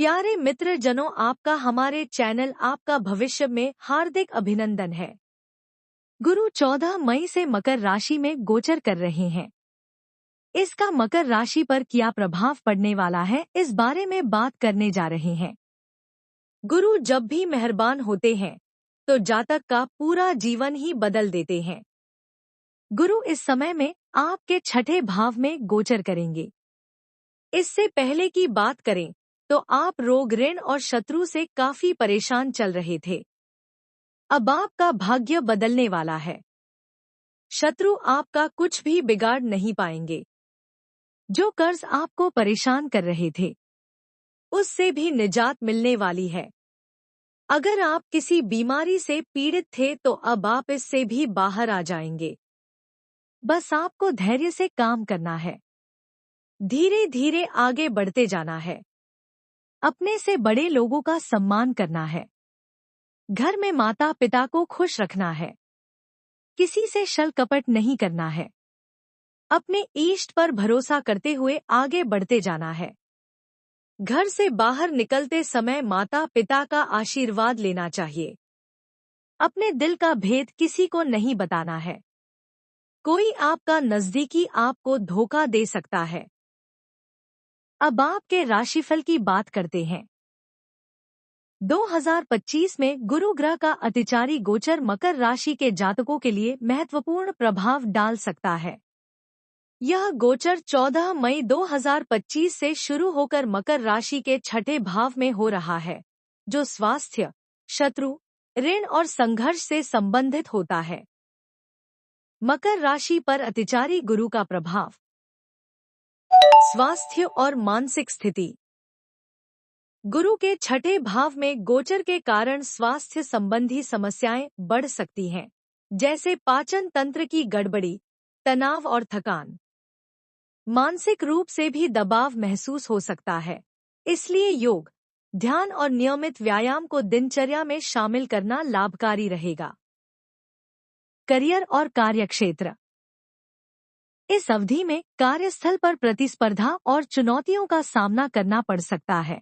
प्यारे मित्र जनों, आपका हमारे चैनल आपका भविष्य में हार्दिक अभिनंदन है। गुरु 14 मई से मकर राशि में गोचर कर रहे हैं। इसका मकर राशि पर क्या प्रभाव पड़ने वाला है, इस बारे में बात करने जा रहे हैं। गुरु जब भी मेहरबान होते हैं तो जातक का पूरा जीवन ही बदल देते हैं। गुरु इस समय में आपके छठे भाव में गोचर करेंगे। इससे पहले की बात करें तो आप रोग, ऋण और शत्रु से काफी परेशान चल रहे थे। अब आपका भाग्य बदलने वाला है। शत्रु आपका कुछ भी बिगाड़ नहीं पाएंगे। जो कर्ज आपको परेशान कर रहे थे, उससे भी निजात मिलने वाली है। अगर आप किसी बीमारी से पीड़ित थे तो अब आप इससे भी बाहर आ जाएंगे। बस आपको धैर्य से काम करना है। धीरे धीरे आगे बढ़ते जाना है। अपने से बड़े लोगों का सम्मान करना है। घर में माता पिता को खुश रखना है। किसी से छल कपट नहीं करना है। अपने इष्ट पर भरोसा करते हुए आगे बढ़ते जाना है। घर से बाहर निकलते समय माता पिता का आशीर्वाद लेना चाहिए। अपने दिल का भेद किसी को नहीं बताना है। कोई आपका नजदीकी आपको धोखा दे सकता है। अब आपके राशिफल की बात करते हैं। 2025 में गुरु ग्रह का अतिचारी गोचर मकर राशि के जातकों के लिए महत्वपूर्ण प्रभाव डाल सकता है। यह गोचर 14 मई 2025 से शुरू होकर मकर राशि के छठे भाव में हो रहा है, जो स्वास्थ्य, शत्रु, ऋण और संघर्ष से संबंधित होता है। मकर राशि पर अतिचारी गुरु का प्रभाव। स्वास्थ्य और मानसिक स्थिति। गुरु के छठे भाव में गोचर के कारण स्वास्थ्य संबंधी समस्याएं बढ़ सकती हैं, जैसे पाचन तंत्र की गड़बड़ी, तनाव और थकान। मानसिक रूप से भी दबाव महसूस हो सकता है। इसलिए योग, ध्यान और नियमित व्यायाम को दिनचर्या में शामिल करना लाभकारी रहेगा। करियर और कार्यक्षेत्र। इस अवधि में कार्यस्थल पर प्रतिस्पर्धा और चुनौतियों का सामना करना पड़ सकता है।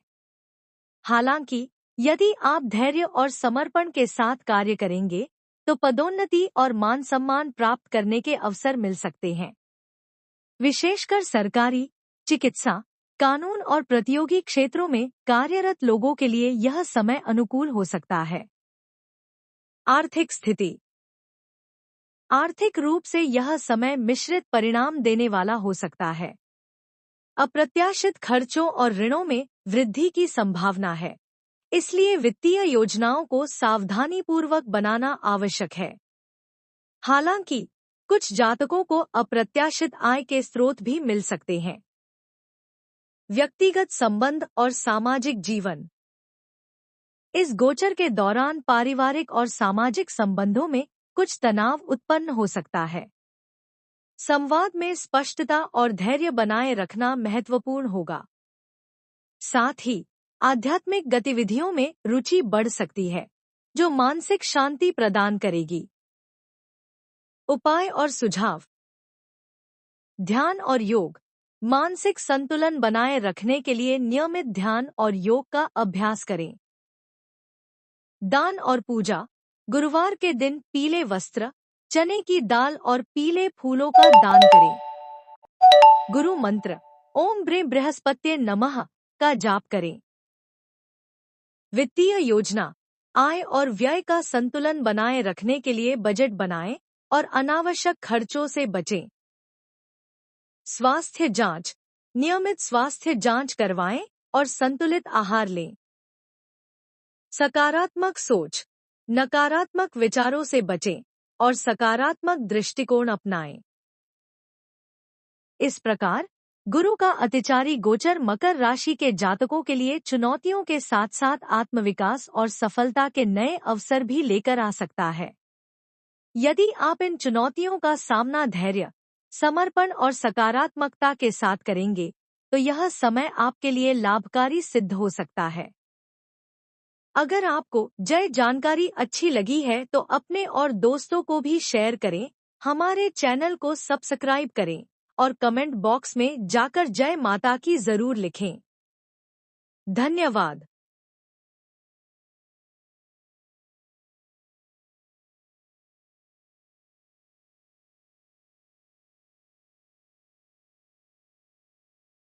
हालांकि यदि आप धैर्य और समर्पण के साथ कार्य करेंगे तो पदोन्नति और मान सम्मान प्राप्त करने के अवसर मिल सकते हैं। विशेषकर सरकारी, चिकित्सा, कानून और प्रतियोगी क्षेत्रों में कार्यरत लोगों के लिए यह समय अनुकूल हो सकता है। आर्थिक स्थिति। आर्थिक रूप से यह समय मिश्रित परिणाम देने वाला हो सकता है। अप्रत्याशित खर्चों और ऋणों में वृद्धि की संभावना है, इसलिए वित्तीय योजनाओं को सावधानीपूर्वक बनाना आवश्यक है। हालांकि कुछ जातकों को अप्रत्याशित आय के स्रोत भी मिल सकते हैं। व्यक्तिगत संबंध और सामाजिक जीवन। इस गोचर के दौरान पारिवारिक और सामाजिक संबंधों में कुछ तनाव उत्पन्न हो सकता है। संवाद में स्पष्टता और धैर्य बनाए रखना महत्वपूर्ण होगा। साथ ही आध्यात्मिक गतिविधियों में रुचि बढ़ सकती है, जो मानसिक शांति प्रदान करेगी। उपाय और सुझाव। ध्यान और योग। मानसिक संतुलन बनाए रखने के लिए नियमित ध्यान और योग का अभ्यास करें। दान और पूजा। गुरुवार के दिन पीले वस्त्र, चने की दाल और पीले फूलों का दान करें। गुरु मंत्र ओम ब्रे बृहस्पत्ये नमः का जाप करें। वित्तीय योजना। आय और व्यय का संतुलन बनाए रखने के लिए बजट बनाएं और अनावश्यक खर्चों से बचें। स्वास्थ्य जांच। नियमित स्वास्थ्य जांच करवाएं और संतुलित आहार लें। सकारात्मक सोच। नकारात्मक विचारों से बचें और सकारात्मक दृष्टिकोण अपनाएं। इस प्रकार गुरु का अतिचारी गोचर मकर राशि के जातकों के लिए चुनौतियों के साथ साथ आत्मविकास और सफलता के नए अवसर भी लेकर आ सकता है। यदि आप इन चुनौतियों का सामना धैर्य, समर्पण और सकारात्मकता के साथ करेंगे तो यह समय आपके लिए लाभकारी सिद्ध हो सकता है। अगर आपको यह जानकारी अच्छी लगी है तो अपने और दोस्तों को भी शेयर करें। हमारे चैनल को सब्सक्राइब करें और कमेंट बॉक्स में जाकर जय माता की जरूर लिखें। धन्यवाद।